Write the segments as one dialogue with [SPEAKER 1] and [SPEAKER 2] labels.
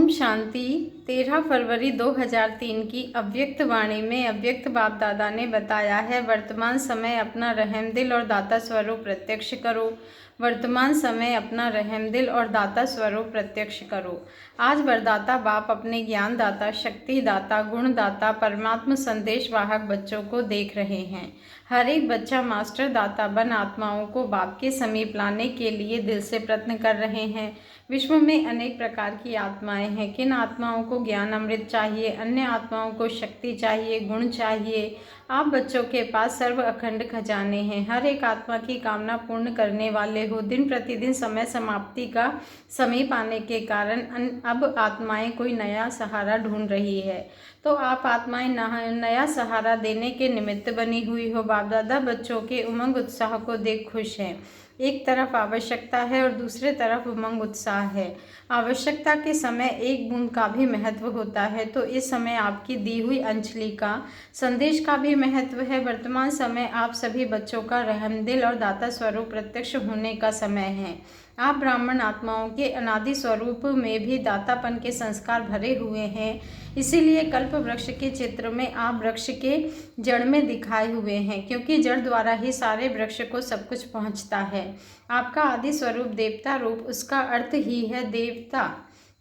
[SPEAKER 1] ओम शांति। 13 फरवरी 2003 की अव्यक्त वाणी में अव्यक्त बाप दादा ने बताया है, वर्तमान समय अपना रहमदिल और दाता स्वरूप प्रत्यक्ष करो। वर्तमान समय अपना रहमदिल और दाता स्वरूप प्रत्यक्ष करो। आज वरदाता बाप अपने ज्ञान दाता, शक्ति दाता, गुण दाता, परमात्मा संदेश वाहक बच्चों को देख रहे हैं। हर एक बच्चा मास्टर दाता बन आत्माओं को बाप के समीप लाने के लिए दिल से प्रयत्न कर रहे हैं। विश्व में अनेक प्रकार की आत्माएं हैं। किन आत्माओं को ज्ञान अमृत चाहिए, अन्य आत्माओं को शक्ति चाहिए, गुण चाहिए। आप बच्चों के पास सर्व अखंड खजाने हैं। हर एक आत्मा की कामना पूर्ण करने वाले हो। दिन प्रतिदिन समय समाप्ति का समीप आने के कारण अब आत्माएं कोई नया सहारा ढूंढ रही है, तो आप आत्माएं नया सहारा देने के निमित्त बनी हुई हो। बाप दादा बच्चों के उमंग उत्साह को देख खुश हैं। एक तरफ आवश्यकता है और दूसरे तरफ उमंग उत्साह है। आवश्यकता के समय एक बूंद का भी महत्व होता है, तो इस समय आपकी दी हुई अंजलि का, संदेश का भी महत्व है। वर्तमान समय आप सभी बच्चों का रहमदिल और दाता स्वरूप प्रत्यक्ष होने का समय है। आप ब्राह्मण आत्माओं के अनादि स्वरूप में भी दातापन के संस्कार भरे हुए हैं। इसीलिए कल्प वृक्ष के चित्र में आप वृक्ष के जड़ में दिखाए हुए हैं, क्योंकि जड़ द्वारा ही सारे वृक्ष को सब कुछ पहुंचता है। आपका आदि स्वरूप देवता रूप, उसका अर्थ ही है देवता,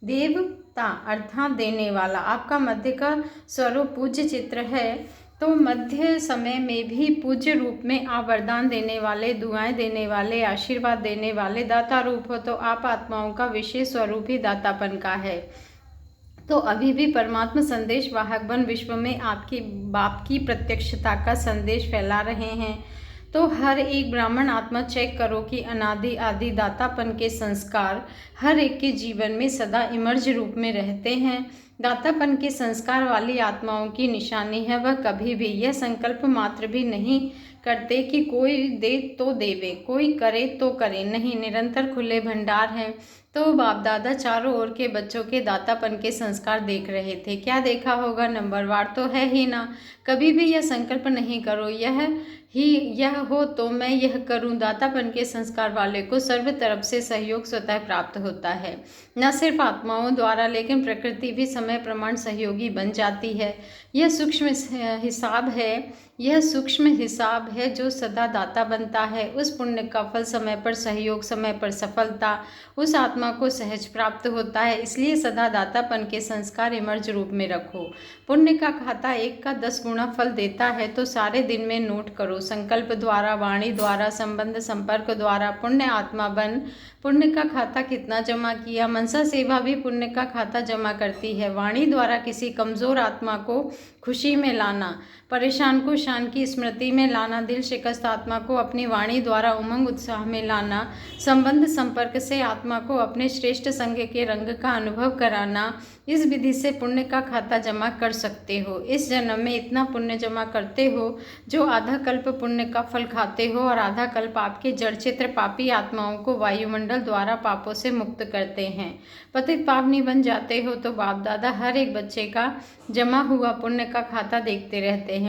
[SPEAKER 1] देवता अर्थात देने वाला। आपका मध्य का स्वरूप पूज्य चित्र है, तो मध्य समय में भी पूज्य रूप में आप वरदान देने वाले, दुआएं देने वाले, आशीर्वाद देने वाले दाता रूप हो। तो आप आत्माओं का विशेष स्वरूप ही दातापन का है। तो अभी भी परमात्मा संदेश वाहक बन विश्व में आपकी बाप की प्रत्यक्षता का संदेश फैला रहे हैं। तो हर एक ब्राह्मण आत्मा चेक करो कि अनादि आदि दातापन के संस्कार हर एक के जीवन में सदा इमर्ज रूप में रहते हैं। दातापन के संस्कार वाली आत्माओं की निशानी है, वह कभी भी यह संकल्प मात्र भी नहीं करते कि कोई दे तो देवे, कोई करे तो करे, नहीं, निरंतर खुले भंडार हैं। तो बाप दादा चारों ओर के बच्चों के दातापन के संस्कार देख रहे थे। क्या देखा होगा? नंबरवार तो है ही ना। कभी भी यह संकल्प नहीं करो यह हो तो मैं यह करूं। दातापन के संस्कार वाले को सर्व तरफ से सहयोग स्वतः प्राप्त होता है, न सिर्फ आत्माओं द्वारा, लेकिन प्रकृति भी समय प्रमाण सहयोगी बन जाती है। यह सूक्ष्म हिसाब है जो सदा दाता बनता है। उस पुण्य का फल समय पर सहयोग, समय पर सफलता उस आत्मा को सहज प्राप्त होता है। इसलिए सदा दातापन के संस्कार इमर्ज रूप में रखो। पुण्य का खाता 1 का 10 गुना फल देता है, तो सारे दिन में नोट करो। संकल्प द्वारा, वाणी द्वारा, संबंध संपर्क द्वारा पुण्य आत्मा बन पुण्य का खाता कितना जमा किया। मनसा सेवा भी पुण्य का खाता जमा करती है। वाणी द्वारा किसी कमजोर आत्मा को खुशी में लाना, परेशान को शान की स्मृति में लाना, दिल शिकस्त आत्मा को अपनी वाणी द्वारा उमंग उत्साह में लाना, संबंध संपर्क से आत्मा को अपने श्रेष्ठ संग के रंग का अनुभव कराना, इस विधि से पुण्य का खाता जमा कर सकते हो। इस जन्म में इतना पुण्य जमा करते हो जो आधा कल्प पुण्य का फल खाते हो, और आधा कल्प आपके जड़ चित्र पापी आत्माओं को वायुमंडल द्वारा पापों से मुक्त करते हैं। पतित पावनी बन जाते हो। तो बाप दादा हर एक बच्चे का जमा हुआ पुण्य का खाता देखते रहते हैं।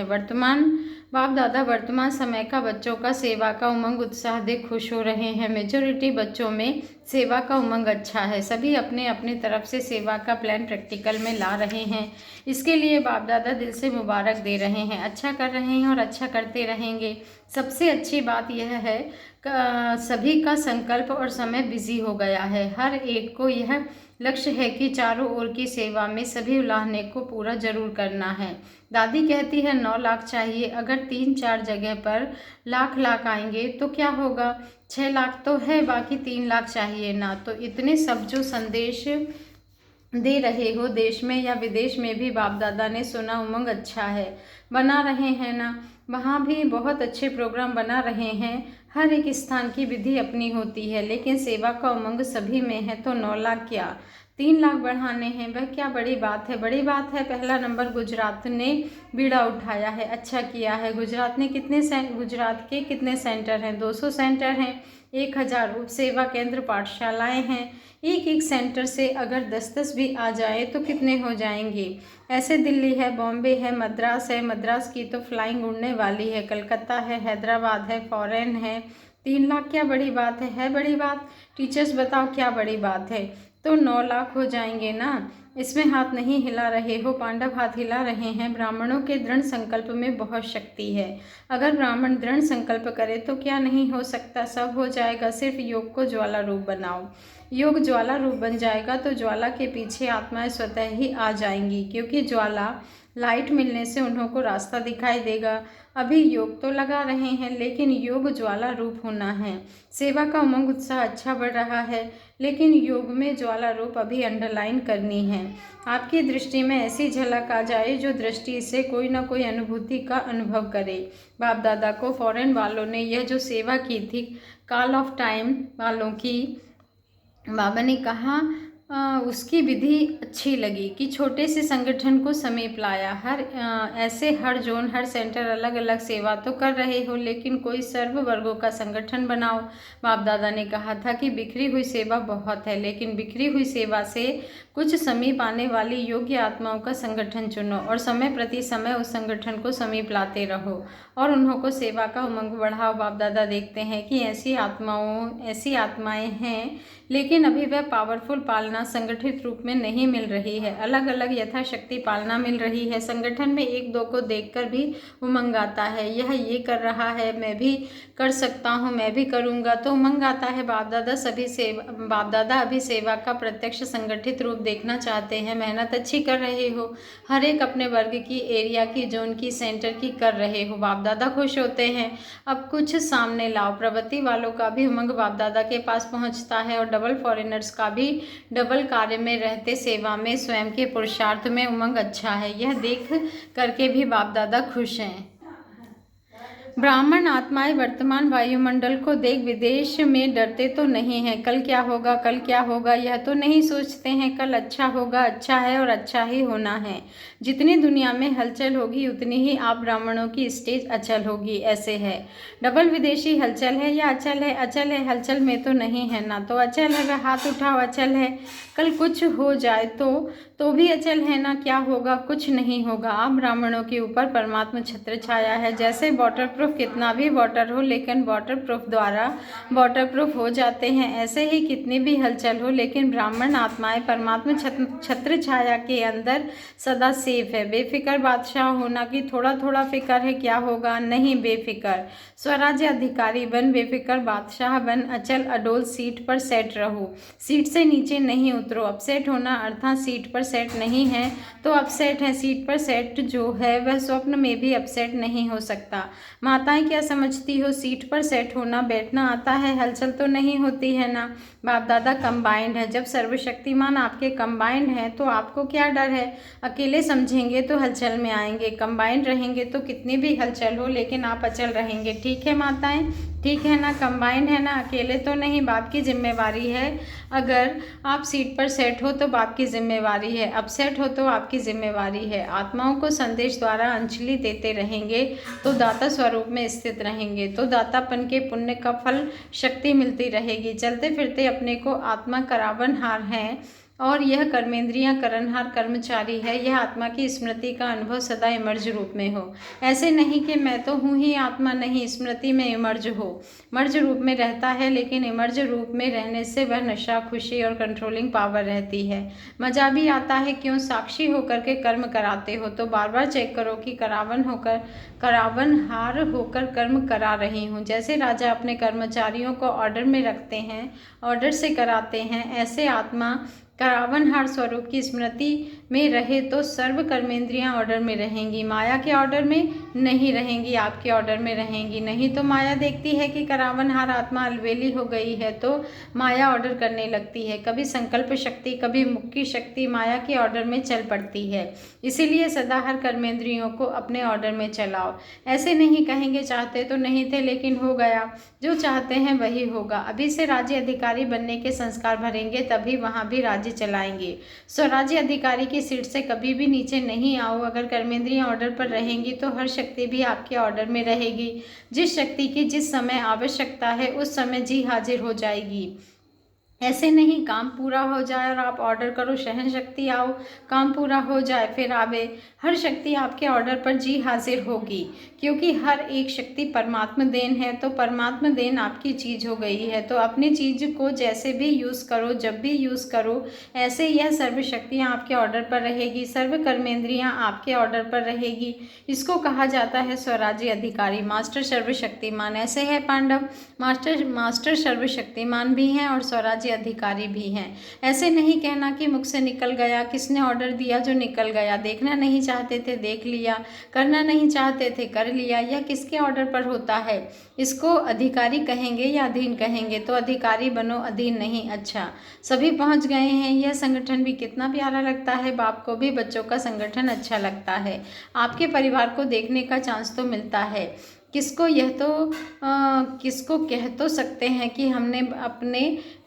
[SPEAKER 1] बाप दादा वर्तमान समय का बच्चों का सेवा का उमंग उत्साह देख खुश हो रहे हैं। मेजॉरिटी बच्चों में सेवा का उमंग अच्छा है। सभी अपने अपने तरफ से सेवा का प्लान प्रैक्टिकल में ला रहे हैं। इसके लिए बाप दादा दिल से मुबारक दे रहे हैं। अच्छा कर रहे हैं और अच्छा करते रहेंगे। सबसे अच्छी बात यह है सभी का संकल्प और समय बिजी हो गया है। हर एक को यह लक्ष्य है कि चारों ओर की सेवा में सभी उलाहने को पूरा जरूर करना है। दादी कहती है 9 लाख चाहिए। अगर 3-4 जगह पर लाख आएंगे तो क्या होगा? 6 लाख तो है, बाकी 3 लाख चाहिए ना। तो इतने सब जो संदेश दे रहे हो देश में या विदेश में भी, बाप दादा ने सुना, उमंग अच्छा है, बना रहे हैं ना। वहाँ भी बहुत अच्छे प्रोग्राम बना रहे हैं। हर एक स्थान की विधि अपनी होती है, लेकिन सेवा का उमंग सभी में है। तो 9 लाख क्या, 3 लाख बढ़ाने हैं, वह क्या बड़ी बात है? बड़ी बात है। पहला नंबर गुजरात ने बीड़ा उठाया है, अच्छा किया है। गुजरात के कितने सेंटर हैं? 200 सेंटर हैं, 1000 उप सेवा केंद्र पाठशालाएं हैं। एक सेंटर से अगर 10-10 भी आ जाए तो कितने हो जाएंगे? ऐसे दिल्ली है, बॉम्बे है, मद्रास है। मद्रास की तो फ्लाइंग उड़ने वाली है। कलकत्ता है, हैदराबाद है, फॉरेन है। 3 लाख क्या बड़ी बात है? बड़ी बात। टीचर्स बताओ क्या बड़ी बात है? तो 9 लाख हो जाएंगे ना। इसमें हाथ नहीं हिला रहे हो, पांडव हाथ हिला रहे हैं। ब्राह्मणों के दृढ़ संकल्प में बहुत शक्ति है। अगर ब्राह्मण दृढ़ संकल्प करे तो क्या नहीं हो सकता, सब हो जाएगा। सिर्फ योग को ज्वाला रूप बनाओ। योग ज्वाला रूप बन जाएगा तो ज्वाला के पीछे आत्माएं स्वतः ही आ जाएंगी, क्योंकि ज्वाला लाइट मिलने से उन्हों को रास्ता दिखाई देगा। अभी योग तो लगा रहे हैं, लेकिन योग ज्वाला रूप होना है। सेवा का उमंग उत्साह अच्छा बढ़ रहा है, लेकिन योग में ज्वाला रूप अभी अंडरलाइन करनी है। आपकी दृष्टि में ऐसी झलक आ जाए जो दृष्टि से कोई ना कोई अनुभूति का अनुभव करे। बाप दादा को फॉरेन वालों ने यह जो सेवा की थी, कॉल ऑफ टाइम वालों की, बाबा ने कहा उसकी विधि अच्छी लगी कि छोटे से संगठन को समीप लाया। ऐसे हर जोन, हर सेंटर अलग अलग सेवा तो कर रहे हो, लेकिन कोई सर्व वर्गों का संगठन बनाओ। बाप दादा ने कहा था कि बिखरी हुई सेवा बहुत है, लेकिन बिखरी हुई सेवा से कुछ समीप आने वाली योग्य आत्माओं का संगठन चुनो और समय प्रति समय उस संगठन को समीप लाते रहो और उन्हों को सेवा का उमंग बढ़ाओ। बाप दादा देखते हैं कि ऐसी आत्माएं हैं, लेकिन अभी वह पावरफुल पालना संगठित रूप में नहीं मिल रही है। अलग अलग यथाशक्ति पालना मिल रही है। संगठन में एक दो को देखकर भी उमंग आता है, यह ये कर रहा है, मैं भी कर सकता हूँ, मैं भी करूँगा, तो उमंग आता है। बाप दादा अभी सेवा का प्रत्यक्ष संगठित रूप देखना चाहते हैं। मेहनत अच्छी कर रहे हो, हर एक अपने वर्ग की, एरिया की, जोन की, सेंटर की कर रहे हो। बाप दादा खुश होते हैं। अब कुछ सामने लाओ। प्रवृत्ति वालों का भी उमंग बाप दादा के पास पहुंचता है और डबल फॉरेनर्स का भी डबल कार्य में रहते सेवा में, स्वयं के पुरुषार्थ में उमंग अच्छा है। यह देख करके भी बाप दादा खुश हैं। ब्राह्मण आत्माएं वर्तमान वायुमंडल को देख विदेश में डरते तो नहीं हैं। कल क्या होगा, कल क्या होगा, यह तो नहीं सोचते हैं। कल अच्छा होगा, अच्छा है और अच्छा ही होना है। जितनी दुनिया में हलचल होगी उतनी ही आप ब्राह्मणों की स्टेज अचल होगी। ऐसे है। डबल विदेशी हलचल है या अचल है? अचल है। हलचल में तो नहीं है ना, तो अचल है। वह हाथ उठाओ, अचल है। कल कुछ हो जाए तो भी अचल है ना। क्या होगा? कुछ नहीं होगा। आप ब्राह्मणों के ऊपर परमात्मा छत्र छाया है। जैसे वाटर प्रूफ, कितना भी वाटर हो लेकिन वाटर प्रूफ द्वारा वाटर प्रूफ हो जाते हैं, ऐसे ही कितनी भी हलचल हो लेकिन ब्राह्मण आत्माएं परमात्मा छत्र छाया के अंदर सदा सेफ है। बेफिक्र बादशाह होना कि थोड़ा थोड़ा फिक्र है क्या होगा, नहीं, बेफिक्र स्वराज्य अधिकारी बन, बेफिक्र बादशाह बन, अचल अडोल सीट पर सेट रहो। सीट से नीचे नहीं उतरो। अपसेट होना अर्थात सीट पर सेट नहीं है तो अपसेट है। सीट पर सेट जो है वह स्वप्न में भी अपसेट नहीं हो सकता। माताएं क्या समझती हो, सीट पर सेट होना, बैठना आता है, हलचल तो नहीं होती है ना। बाप दादा कंबाइंड है। जब सर्वशक्तिमान आपके कंबाइंड हैं तो आपको क्या डर है। अकेले समझेंगे तो हलचल में आएंगे, कंबाइंड रहेंगे तो कितनी भी हलचल हो लेकिन आप अचल रहेंगे। ठीक है माताएं, ठीक है ना, कंबाइंड है ना, अकेले तो नहीं। बाप की जिम्मेवारी है। अगर आप सीट पर सेट हो तो बाप की जिम्मेवारी है, अपसेट हो तो आपकी जिम्मेवारी है। आत्माओं को संदेश द्वारा अंजलि देते रहेंगे तो दाता स्वरूप में स्थित रहेंगे, तो दातापन के पुण्य का फल शक्ति मिलती रहेगी। चलते फिरते अपने को आत्मा करावनहार हैं और यह कर्मेंद्रियां करणहार कर्मचारी है। यह आत्मा की स्मृति का अनुभव सदा इमर्ज रूप में हो। ऐसे नहीं कि मैं तो हूँ ही आत्मा, नहीं, स्मृति में इमर्ज हो। मर्ज रूप में रहता है, लेकिन इमर्ज रूप में रहने से वह नशा, खुशी और कंट्रोलिंग पावर रहती है। मजा भी आता है। क्यों? साक्षी होकर के कर्म कराते हो तो बार बार चेक करो कि करावनहार होकर कर्म करा रही हूँ। जैसे राजा अपने कर्मचारियों को ऑर्डर में रखते हैं, ऑर्डर से कराते हैं, ऐसे आत्मा करावनहार स्वरूप की स्मृति में रहे तो सर्व कर्मेंद्रियां ऑर्डर में रहेंगी। माया के ऑर्डर में नहीं रहेंगी, आपके ऑर्डर में रहेंगी। नहीं तो माया देखती है कि करावनहार आत्मा अलवेली हो गई है तो माया ऑर्डर करने लगती है। कभी संकल्प शक्ति, कभी मुक्ति शक्ति माया के ऑर्डर में चल पड़ती है। इसीलिए सदा हर कर्मेंद्रियों को अपने ऑर्डर में चलाओ। ऐसे नहीं कहेंगे चाहते तो नहीं थे लेकिन हो गया, जो चाहते हैं वही होगा। अभी से राज्य अधिकारी बनने के संस्कार भरेंगे, तभी वहाँ भी राज्य चलाएंगे। स्वराज्य अधिकारी की सीट से कभी भी नीचे नहीं आओ। अगर कर्मेंद्रियां ऑर्डर पर रहेंगी तो हर शक्ति भी आपके ऑर्डर में रहेगी। जिस शक्ति की जिस समय आवश्यकता है उस समय जी हाजिर हो जाएगी। ऐसे नहीं काम पूरा हो जाए और आप ऑर्डर करो, सहन शक्ति आओ, काम पूरा हो जाए फिर आवे। हर शक्ति आपके ऑर्डर पर जी हाजिर होगी, क्योंकि हर एक शक्ति परमात्मा देन है। तो परमात्मा देन आपकी चीज़ हो गई है, तो अपनी चीज़ को जैसे भी यूज़ करो, जब भी यूज़ करो, ऐसे यह सर्व शक्तियाँ आपके ऑर्डर पर रहेगी, सर्व कर्मेंद्रियाँ आपके ऑर्डर पर रहेगी। इसको कहा जाता है स्वराज्य अधिकारी, मास्टर सर्वशक्तिमान। ऐसे है पांडव, मास्टर सर्वशक्तिमान भी हैं और स्वराज्य अधिकारी भी हैं। ऐसे नहीं कहना कि मुख से निकल गया, किसने ऑर्डर दिया जो निकल गया, देखना नहीं चाहते थे देख लिया, करना नहीं चाहते थे कर लिया, यह किसके ऑर्डर पर होता है। इसको अधिकारी कहेंगे या अधीन कहेंगे, तो अधिकारी बनो, अधीन नहीं। अच्छा, सभी पहुंच गए हैं। यह संगठन भी कितना प्यारा लगता है, बाप को भी बच्चों का संगठन अच्छा लगता है। आपके परिवार को देखने का चांस तो मिलता है। किसको कह तो सकते हैं कि हमने अपने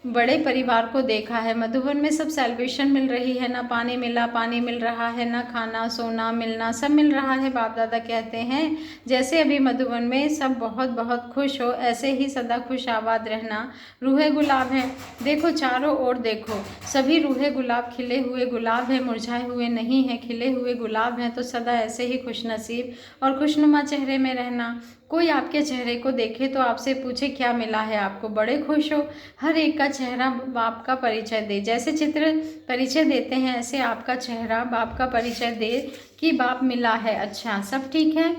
[SPEAKER 1] बड़े परिवार को देखा है। मधुबन में सब सेलिब्रेशन मिल रही है, ना पानी मिल रहा है, ना खाना सोना मिलना, सब मिल रहा है। बाप दादा कहते हैं जैसे अभी मधुबन में सब बहुत बहुत खुश हो, ऐसे ही सदा खुश आबाद रहना। रूहे गुलाब हैं, देखो चारों ओर देखो, सभी रूहे गुलाब, खिले हुए गुलाब हैं, मुरझाए हुए नहीं हैं, खिले हुए गुलाब हैं। तो सदा ऐसे ही खुश नसीब और खुशनुमा चेहरे में रहना। कोई आपके चेहरे को देखे तो आपसे पूछे क्या मिला है आपको, बड़े खुश हो। हर एक का चेहरा बाप का परिचय दे, जैसे चित्र परिचय देते हैं ऐसे आपका चेहरा बाप का परिचय दे कि बाप मिला है। अच्छा, सब ठीक है।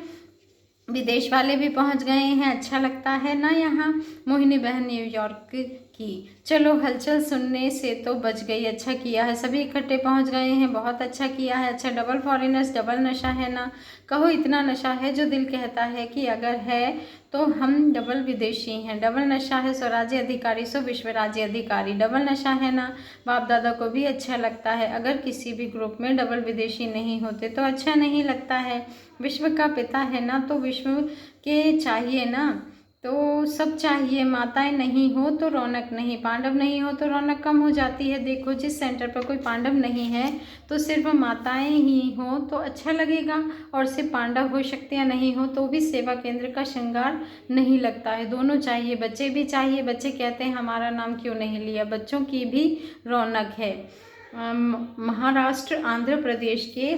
[SPEAKER 1] विदेश वाले भी पहुंच गए हैं, अच्छा लगता है ना यहाँ। मोहिनी बहन न्यूयॉर्क की, चलो हलचल सुनने से तो बच गई, अच्छा किया है। सभी इकट्ठे पहुंच गए हैं, बहुत अच्छा किया है। अच्छा, डबल फॉरेनर्स, डबल नशा है ना। कहो इतना नशा है जो दिल कहता है कि अगर है तो हम डबल विदेशी हैं। डबल नशा है स्वराज्य अधिकारी सो विश्व राज्य अधिकारी, डबल नशा है ना। बाप दादा को भी अच्छा लगता है, अगर किसी भी ग्रुप में डबल विदेशी नहीं होते तो अच्छा नहीं लगता है। विश्व का पिता है ना, तो विश्व के चाहिए ना, तो सब चाहिए। माताएं नहीं हो तो रौनक नहीं, पांडव नहीं हो तो रौनक कम हो जाती है। देखो जिस सेंटर पर कोई पांडव नहीं है तो सिर्फ माताएं ही हो तो अच्छा लगेगा, और सिर्फ पांडव हो शक्तियाँ नहीं हो तो भी सेवा केंद्र का श्रृंगार नहीं लगता है। दोनों चाहिए, बच्चे भी चाहिए। बच्चे कहते हैं हमारा नाम क्यों नहीं लिया, बच्चों की भी रौनक है। महाराष्ट्र आंध्र प्रदेश के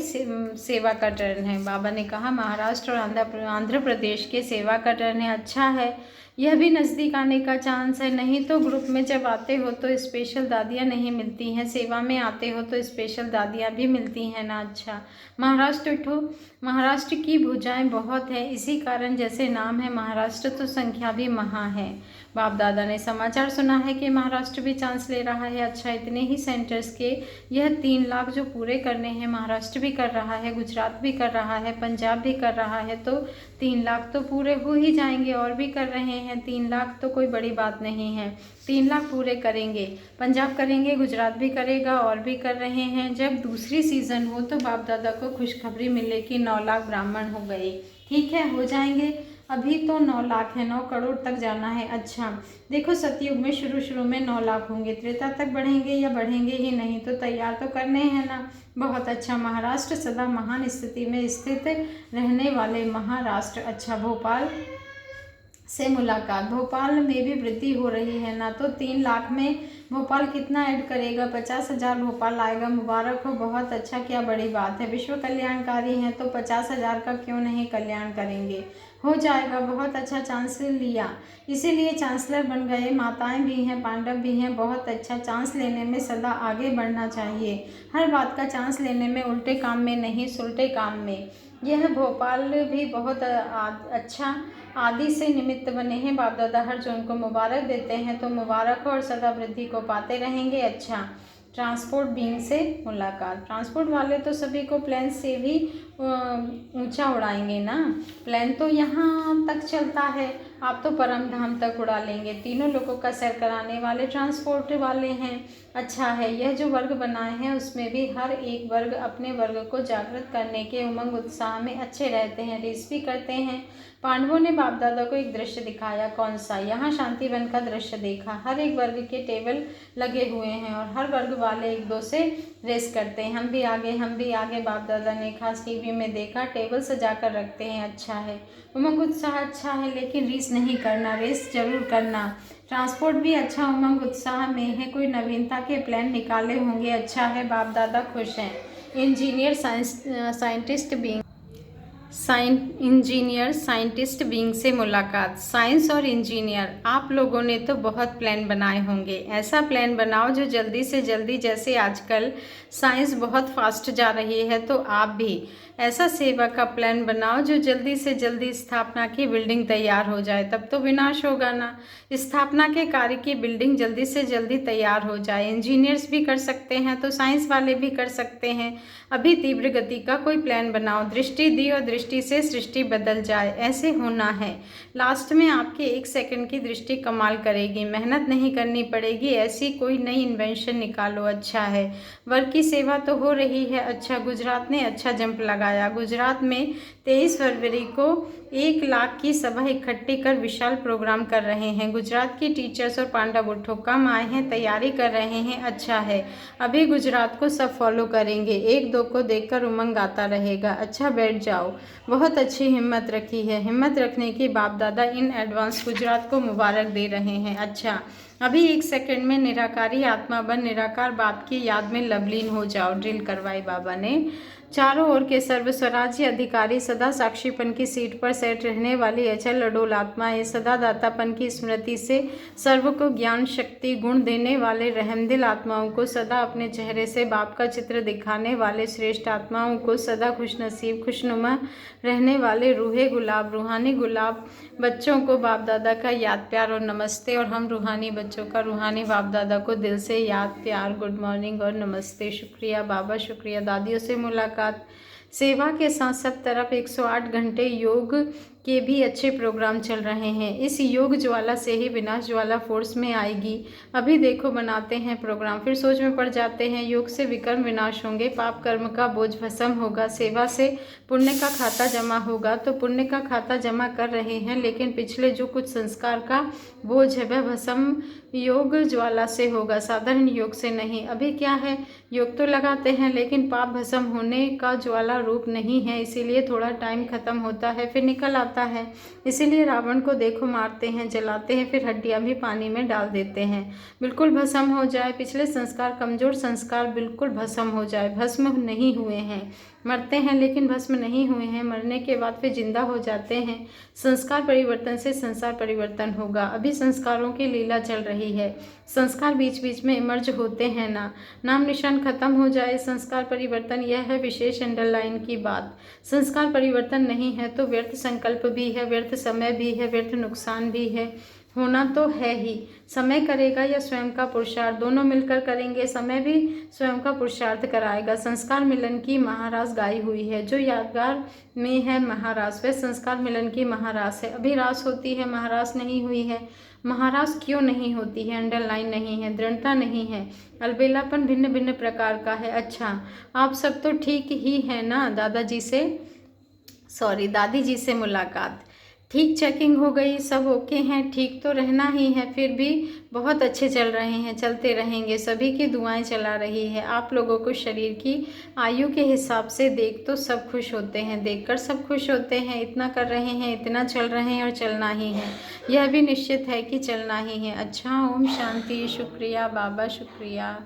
[SPEAKER 1] सेवा का टर्न है। बाबा ने कहा महाराष्ट्र और आंध्र प्रदेश के सेवा का टर्न है। अच्छा है, यह भी नज़दीक आने का चांस है। नहीं तो ग्रुप में जब आते हो तो स्पेशल दादियाँ नहीं मिलती हैं, सेवा में आते हो तो स्पेशल दादियाँ भी मिलती हैं ना। अच्छा, महाराष्ट्र उठो, महाराष्ट्र की भुजाएं बहुत है, इसी कारण जैसे नाम है महाराष्ट्र तो संख्या भी महा है। बाप दादा ने समाचार सुना है कि महाराष्ट्र भी चांस ले रहा है। अच्छा, इतने ही सेंटर्स के यह 3 लाख जो पूरे करने हैं, महाराष्ट्र भी कर रहा है, गुजरात भी कर रहा है, पंजाब भी कर रहा है, तो 3 लाख तो पूरे हो ही जाएंगे। और भी कर रहे हैं, 3 लाख तो कोई बड़ी बात नहीं है। 3 लाख पूरे करेंगे, पंजाब करेंगे, गुजरात भी करेगा, और भी कर रहे हैं। जब दूसरी सीज़न हो तो बाप दादा को खुशखबरी मिले कि 9 लाख ब्राह्मण हो गए। ठीक है, हो जाएंगे। अभी तो 9 लाख है, 9 करोड़ तक जाना है। अच्छा, देखो सतयुग में शुरू में 9 लाख होंगे, त्रेता तक बढ़ेंगे या बढ़ेंगे ही नहीं, तो तैयार तो करने हैं ना। बहुत अच्छा, महाराष्ट्र सदा महान स्थिति में स्थित रहने वाले महाराष्ट्र। अच्छा, भोपाल से मुलाकात, भोपाल में भी वृद्धि हो रही है ना। तो 3 लाख में भोपाल कितना ऐड करेगा, 50,000 भोपाल आएगा। मुबारक हो, बहुत अच्छा, क्या बड़ी बात है। विश्व कल्याणकारी हैं तो 50,000 का क्यों नहीं कल्याण करेंगे, हो जाएगा। बहुत अच्छा चांस लिया, इसीलिए चांसलर बन गए। माताएं भी हैं, पांडव भी हैं, बहुत अच्छा। चांस लेने में सदा आगे बढ़ना चाहिए, हर बात का चांस लेने में, उल्टे काम में नहीं सुलटे काम में। यह भोपाल भी बहुत अच्छा आदि से निमित्त बने हैं। बाप दादा हर जन को मुबारक देते हैं, तो मुबारक हो और सदा वृद्धि को पाते रहेंगे। अच्छा, ट्रांसपोर्ट बीइंग से मुलाकात, ट्रांसपोर्ट वाले तो सभी को प्लेन से भी ऊंचा उड़ाएंगे ना। प्लेन तो यहाँ तक चलता है, आप तो परम धाम तक उड़ा लेंगे। तीनों लोगों का सैर कराने वाले ट्रांसपोर्ट वाले हैं। अच्छा है, यह जो वर्ग बनाए हैं उसमें भी हर एक वर्ग अपने वर्ग को जागृत करने के उमंग उत्साह में अच्छे रहते हैं, रेस भी करते हैं। पांडवों ने बाप दादा को एक दृश्य दिखाया। कौन सा? यहाँ शांति वन का दृश्य देखा। हर एक वर्ग के टेबल लगे हुए हैं और हर वर्ग वाले एक दो से रेस करते हैं। हम भी आगे, हम भी आगे। बाप दादा ने खास टीवी में देखा, टेबल सजा कर रखते हैं। अच्छा है, उमंग उत्साह अच्छा है, लेकिन रेस नहीं करना, रेस जरूर करना। ट्रांसपोर्ट भी अच्छा, उमंग उत्साह में है। कोई नवीनता के प्लान निकाले होंगे। अच्छा है, बाप दादा खुश हैं। इंजीनियर साइंटिस्ट बीइंग से मुलाकात। साइंस और इंजीनियर, आप लोगों ने तो बहुत प्लान बनाए होंगे। ऐसा प्लान बनाओ जो जल्दी से जल्दी, जैसे आजकल साइंस बहुत फास्ट जा रही है, तो आप भी ऐसा सेवा का प्लान बनाओ जो जल्दी से जल्दी स्थापना की बिल्डिंग तैयार हो जाए। तब तो विनाश होगा ना। स्थापना के कार्य की बिल्डिंग जल्दी से जल्दी तैयार हो जाए। इंजीनियर्स भी कर सकते हैं तो साइंस वाले भी कर सकते हैं। अभी तीव्र गति का कोई प्लान बनाओ। दृष्टि दी और दृष्टि से सृष्टि बदल जाए, ऐसे होना है। लास्ट में आपके 1 सेकंड की दृष्टि कमाल करेगी। मेहनत नहीं करनी पड़ेगी, ऐसी कोई नई इन्वेंशन निकालो। अच्छा है, वर्ग की सेवा तो हो रही है। अच्छा, गुजरात ने अच्छा जंप लगाया। गुजरात में 23 फरवरी को 1 लाख की सभा इकट्ठी कर विशाल प्रोग्राम कर रहे हैं। गुजरात की टीचर्स और पांडा बुट्ठो कम आए हैं, तैयारी कर रहे हैं। अच्छा है, अभी गुजरात को सब फॉलो करेंगे। 1-2 को देखकर उमंग आता रहेगा। अच्छा, बैठ जाओ। बहुत अच्छी हिम्मत रखी है। हिम्मत रखने की बाप दादा इन एडवांस गुजरात को मुबारक दे रहे हैं। अच्छा, अभी 1 सेकंड में निराकारी आत्मा बन निराकार बाप की याद में लवलीन हो जाओ। ड्रिल करवाई बाबा ने। चारों ओर के सर्व स्वराज्य अधिकारी, सदा साक्षीपन की सीट पर सेट रहने वाली अचल अडोल आत्माएं, सदा दातापन की स्मृति से सर्व को ज्ञान शक्ति गुण देने वाले रहमदिल आत्माओं को, सदा अपने चेहरे से बाप का चित्र दिखाने वाले श्रेष्ठ आत्माओं को, सदा खुशनसीब खुशनुमा रहने वाले रूहे गुलाब रूहानी गुलाब बच्चों को बाप दादा का याद प्यार और नमस्ते। और हम रूहानी बच्चों का रूहानी बाप दादा को दिल से याद प्यार, गुड मॉर्निंग और नमस्ते। शुक्रिया बाबा, शुक्रिया। दादियों से मुलाकात। सेवा के साथ सब तरफ 108 घंटे योग के भी अच्छे प्रोग्राम चल रहे हैं। इस योग ज्वाला से ही विनाश ज्वाला फोर्स में आएगी। अभी देखो बनाते हैं प्रोग्राम, फिर सोच में पड़ जाते हैं। योग से विकर्म विनाश होंगे, पाप कर्म का बोझ भस्म होगा, सेवा से पुण्य का खाता जमा होगा। तो पुण्य का खाता जमा कर रहे हैं, लेकिन पिछले जो कुछ संस्कार का बोझ है वह भस्म योग ज्वाला से होगा, साधारण योग से नहीं। अभी क्या है, योग तो लगाते हैं लेकिन पाप भस्म होने का ज्वाला रूप नहीं है, इसीलिए थोड़ा टाइम खत्म होता है फिर निकल आता है। इसीलिए रावण को देखो मारते हैं, जलाते हैं, फिर हड्डियां भी पानी में डाल देते हैं, बिल्कुल भस्म हो जाए। पिछले संस्कार, कमजोर संस्कार बिल्कुल भस्म हो जाए। भस्म नहीं हुए हैं, मरते हैं लेकिन भस्म नहीं हुए हैं। मरने के बाद फिर जिंदा हो जाते हैं। संस्कार परिवर्तन से संसार परिवर्तन होगा। अभी संस्कारों की लीला चल रही है। संस्कार बीच बीच में इमर्ज होते हैं ना। नाम निशान खत्म हो जाए, संस्कार परिवर्तन, यह है विशेष अंडरलाइन की बात। संस्कार परिवर्तन नहीं है तो व्यर्थ संकल्प भी है, व्यर्थ समय भी है, व्यर्थ नुकसान भी है। होना तो है ही। समय करेगा या स्वयं का पुरुषार्थ, दोनों मिलकर करेंगे। समय भी स्वयं का पुरुषार्थ कराएगा। संस्कार मिलन की महारास गाई हुई है, जो यादगार में है महारास, वह संस्कार मिलन की महारास है। अभी रास होती है, महारास नहीं हुई है। महारास क्यों नहीं होती है? अंडरलाइन नहीं है, दृढ़ता नहीं है, अलबेलापन भिन्न भिन्न प्रकार का है। अच्छा, आप सब तो ठीक ही है ना? दादी जी से मुलाकात। ठीक, चेकिंग हो गई, सब ओके हैं। ठीक तो रहना ही है, फिर भी बहुत अच्छे चल रहे हैं, चलते रहेंगे। सभी की दुआएं चला रही है। आप लोगों को शरीर की आयु के हिसाब से देख तो सब खुश होते हैं, देखकर सब खुश होते हैं। इतना कर रहे हैं, इतना चल रहे हैं और चलना ही है। यह भी निश्चित है कि चलना ही है। अच्छा, ओम शांति। शुक्रिया बाबा, शुक्रिया।